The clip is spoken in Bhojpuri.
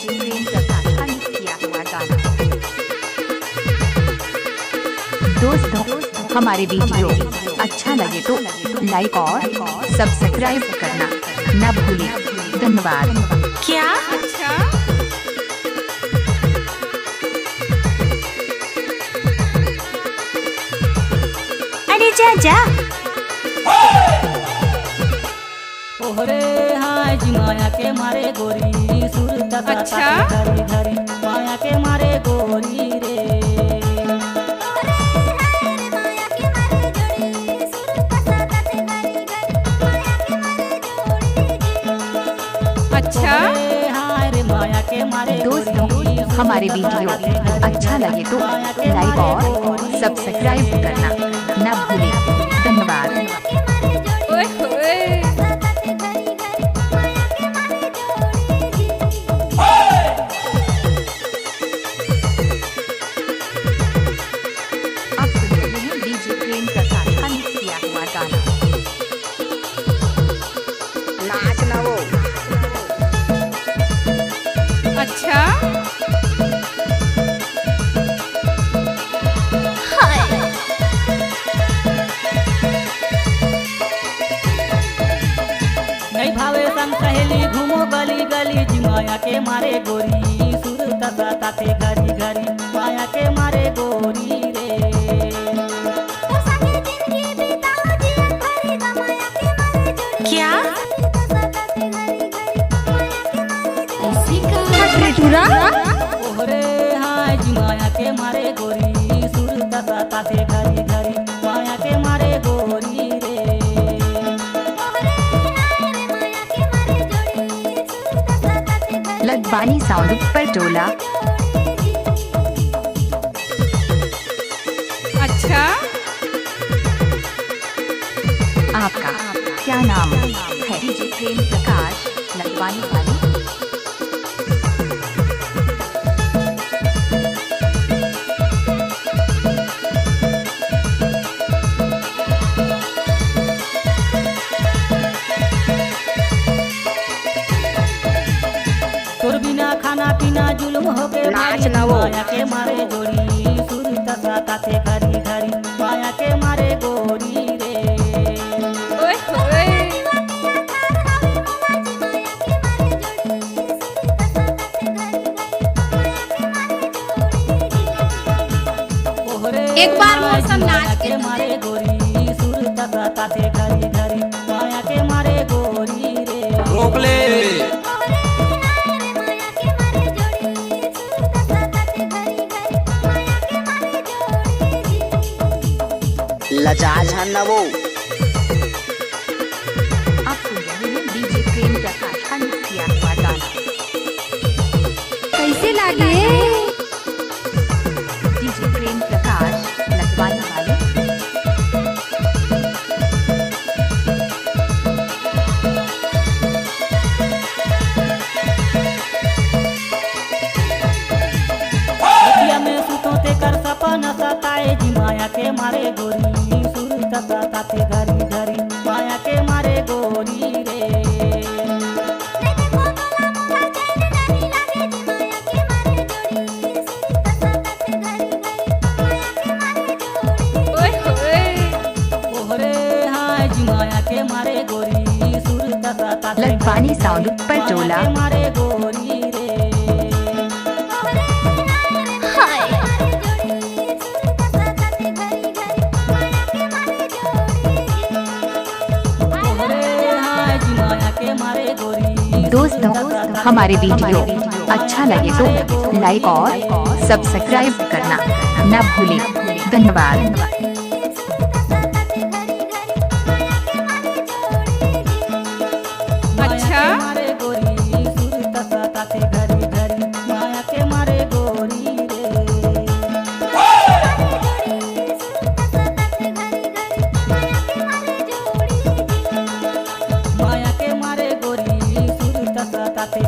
प्रेम प्रकाश का किया हुआ गाना। दोस्तों, हमारे वीडियो अच्छा लगे तो लाइक और सब्सक्राइब करना न भूलें। धन्यवाद। क्या? अच्छा, अरे जा जा। ओहरे हाय जी माया के मारे गोरी सुर अच्छा। धरी धरी माया के मारे गोरी रे। अच्छा, ओहरे हाय रे माया के मारे दोस्तों, गोरी, हमारे वीडियो अच्छा लगे तो लाइक और सब्सक्राइब करना न भूलें। धन्यवाद। ओए होए, आप सुन रहे हैं डीजे प्रेम प्रकाश का किया हुआ गाना। नाच ना वो अच्छा, नहीं भावे संग सहेली घूमो गली गली जी माया के मारे गोरी सुर ताते घरी घरी माया के मारे गोरी रे। क्या? ओहरे हाय जी माया के मारे गोरी सुर ताते घरी घरी माया के मारे गोरी रे। लदवानी साउंड पर टोला। अच्छा, आपका क्या नाम है? डीजे प्रेम प्रकाश लदवानी वाली। तोर बिना खाना पीना जुल्म हो के नाच ना वो। माया के मारे गोरी सुर ताते घरी घरी माया के मारे गोरी रे। ओए होए, ओहरे एक बार हाय मौसम जी नाच माया के के मारे गोरी सुर ताते घरी घरी माया के मारे गोरी रे। रोक ले। लजा ना वो आप सुन रहे हैं डीजे प्रेम प्रकाश का किया हुआ गाना। कैसे लागे? डीजे प्रेम प्रकाश लदवानी वाले। रतिया में सुतो ते कर सपना सताए जी माया के मारे गोरी सुर ताते घरी घरी माया के मारे गोरी रे। ओए होए, ओहरे हाय जी माया के मारे गोरी सुर ताते लदवानी साउंड पर टोला। के मारे गोरी रे। ओहरे हाय जी माया के मारे गोरी दोस्तों, हमारे वीडियो अच्छा लगे तो लाइक और सब्सक्राइब करना न भूलें। धन्यवाद। अच्छा, मारे गोरी सुर ताते घरी घरी माया के मारे गोरी रे। माया के मारे गोरी सुर ताते